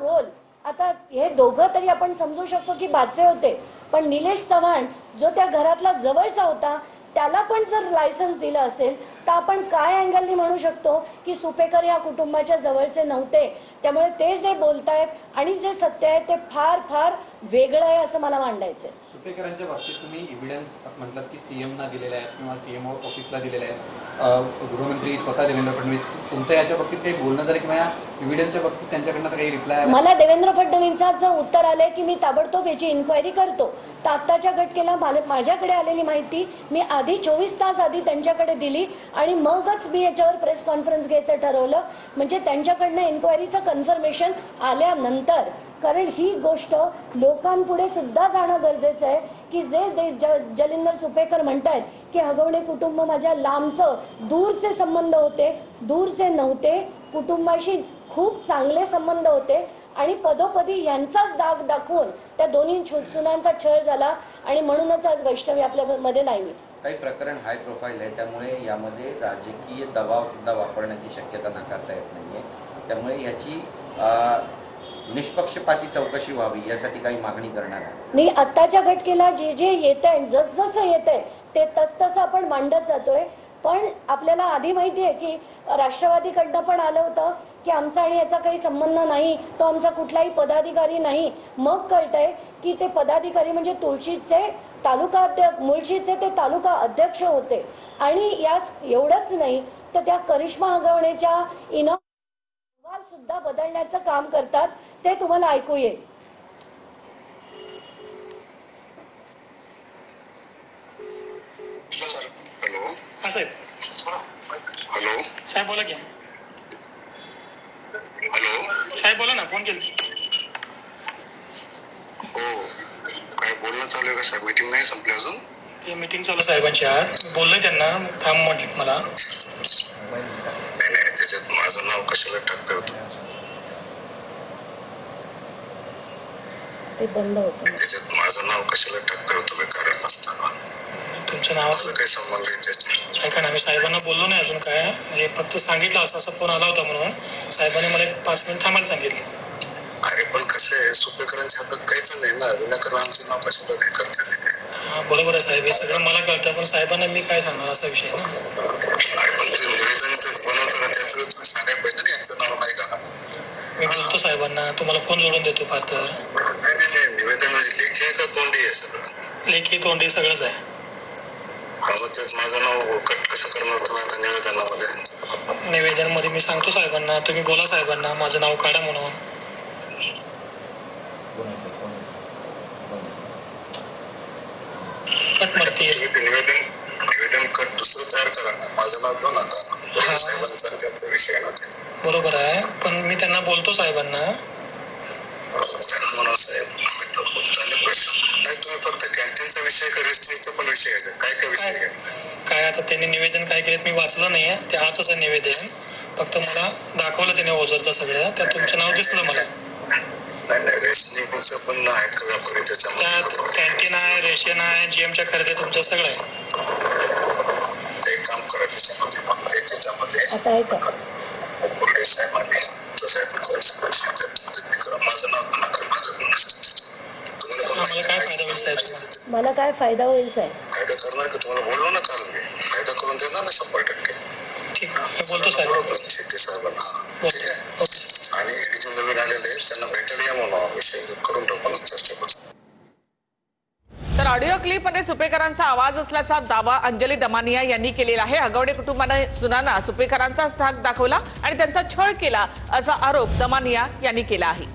Role, आता हे दोघं तरी आपण समजू शकतो की बाचे होते, पण निलेश चव्हाण जो त्या घरातला जवळचा होता त्याला पण जर लायसन्स दिलं असेल तर आपण काय अँगलनी म्हणू शकतो की सुपेकर या कुटुंबाच्या जवळचे नव्हते. त्यामुळे ते जे बोलतायत आणि जे सत्य आहे ते फार फार वेगळं आहे असं मला मांडायचं आहे. सुपेकरांच्या बाबतीत तुम्ही एव्हिडन्स असं म्हटलं की सीएमना दिलेले आहेत किंवा सीएम ऑफिसला दिलेले आहेत, गृहमंत्री स्वतः देवेंद्र फडणवीस, तुमचं याच्या बाबतीत काही बोलणं झालं किंवा या एव्हिडन्सच्या बाबतीत त्यांच्याकडनं काही रिप्लाय? मला देवेंद्र फडणवीसांचं उत्तर आलंय की मी ताबडतोब याची इन्क्वायरी करतो. तर आत्ताच्या घटनेला माझ्याकडे आलेली माहिती मी आधी 24 तास आधी त्यांच्याकडे दिली आणि मगच मी याच्यावर प्रेस कॉन्फरन्स घ्यायचं ठरवलं. म्हणजे त्यांच्याकडनं इन्क्वायरीचं कन्फर्मेशन आल्यानंतर, कारण ही गोष्ट लोकांपुढे सुद्धा जाणं गरजेचं आहे की जे जलिंदर सुपेकर म्हणतात की हगवणे कुटुंब माझ्या लांबचं दूरचे संबंध होते, दूरचे नव्हते, कुटुंबाशी खूप चांगले संबंध होते आणि पदोपदी यांचाच दाग दाखवून त्या दोन्ही सुनांचा छळ झाला आणि म्हणूनच आज वैष्णवी आपल्या मध्ये नाही. काही प्रकरण हाय प्रोफाईल आहे, त्यामुळे यामध्ये राजकीय दबाव सुद्धा वापरण्याची शक्यता नाकारता येत नाहीये. त्यामुळे याची निष्पक्षपाती चौकशी व्हावी यासाठी काही मागणी करणार आहे. नाही, आत्ताच्या घटनेला जे जे येत आहे, जसं येत आहे ते तसं आपण मांडत जातोय. पण आपल्याला आधी माहिती आहे की राष्ट्रवादीकडनं पण आलं होतं की आमचा आणि याचा काही संबंध नाही, तो आमचा कुठलाही पदाधिकारी नाही. मग कळतंय की ते पदाधिकारी म्हणजे तुळशीचे मुळशीचे ते तालुका अध्यक्ष होते. आणि यास एवढंच नाही तर त्या करिश्मा हगवणेच्या सुद्धा बदलण्याचं काम करतात. ते तुम्हाला ऐकू येईल. हॅलो. हा साहेब. हॅलो साहेब बोला की. हॅलो साहेब बोला ना, फोन केली. हो, काय बोलणं चालू आहे का साहेब? मीटिंग नाही संपली अजून? ते मीटिंग चालू साहेबांची आज. बोललोय त्यांना, थांब म्हटलं मला. नाही, त्याच्यात माझं नाव कशाला टाकता होतो? ते बंद होतं. त्याच्यात माझं नाव कशाला टाकता होतो मी कारण नसताना? तुमचं नावाचं काही संबंध आहे त्याच्यात? ऐका ना, मी साहेबांना बोललो नाही अजून काय, म्हणजे फक्त सांगितलं असा फोन आला होता म्हणून. साहेबांनी मला 5 मिनिट थांबायला सांगितलं. अरे पण कसं आहे, सुपेकरांच्या हातात काहीच नाही ना, विनाकारण आमचं नाव कशाला काय करतात तिथे? हा बरोबर आहे साहेब, हे सगळं मला कळतं, पण साहेबांना मी काय सांगणार असा विषय ना. अरे पण ते निवेदन बनवताना त्याच वेळेस तुम्ही सांगायला पाहिजे ना यांचं नाव नाही का? मी बोलतो साहेबांना, तुम्हाला फोन जोडून देतो फार तर. नाही, निवेदन म्हणजे लेखी आहे का तोंडी आहे सगळं? लेखी तोंडी सगळंच आहे. त्यात माझं नाव कट कसं करणार तुम्ही आता निवेदनामध्ये? निवेदनमध्ये मी सांगतो साहेबांना, तुम्ही बोला साहेबांना माझं नाव काढा म्हणून. कट मारते. निवेदन कट दुसरं तयार करा ना, माझं नाव घेऊ नका. साहेबांचा त्याचा विषय ना. बरोबर आहे, पण मी त्यांना बोलतो साहेबांना. त्यांना म्हणा साहेब प्रश्न नाही, तुम्ही फक्त कॅन्टीनचा विषय का रेस्टॉरंटचा पण विषय घ्यायचा? काय विषय घेतला? काय आता त्यांनी निवेदन काय केलं मी वाचलं नाहीये, ते आजच आहे निवेदन. फक्त मला दाखवलं त्याने ओझरचं सगळं, त्यात तुमचं नाव दिसलं मला. नाही, रेशनिंगचं पण आहेत का व्यापारी त्याच्यामध्ये? त्यात कॅन्टीन आहे, रेशन आहे, जीएमच्या खरेदी तुमचं सगळं आहे. एक काम करा त्याच्यामध्ये आता आहे का बोर्डे साहेबांनी माझं नाव नका, माझं पण मला काय फायदा होईल साहेब? मला काय फायदा होईल साहेब? फायदा करणार का? तुम्हाला बोललो ना काल मी, फायदा करून देणार ना 100%. ठीक आहे, मी बोलतो साहेब. शेट्टी साहेबांना ठीक आहे. आणि एडीचे नवीन आलेले त्यांना भेटायला या म्हणून विषय करून टाकून चर्चा करू. तर ऑडिओ क्लिपमध्ये सुपेकरांचा आवाज असल्याचा दावा अंजली दमानिया यांनी केलेला आहे. हगवणे कुटुंबाने सुनांना सुपेकरांचाच धाक दाखवला आणि त्यांचा छळ केला असा आरोप दमानिया यांनी केला आहे.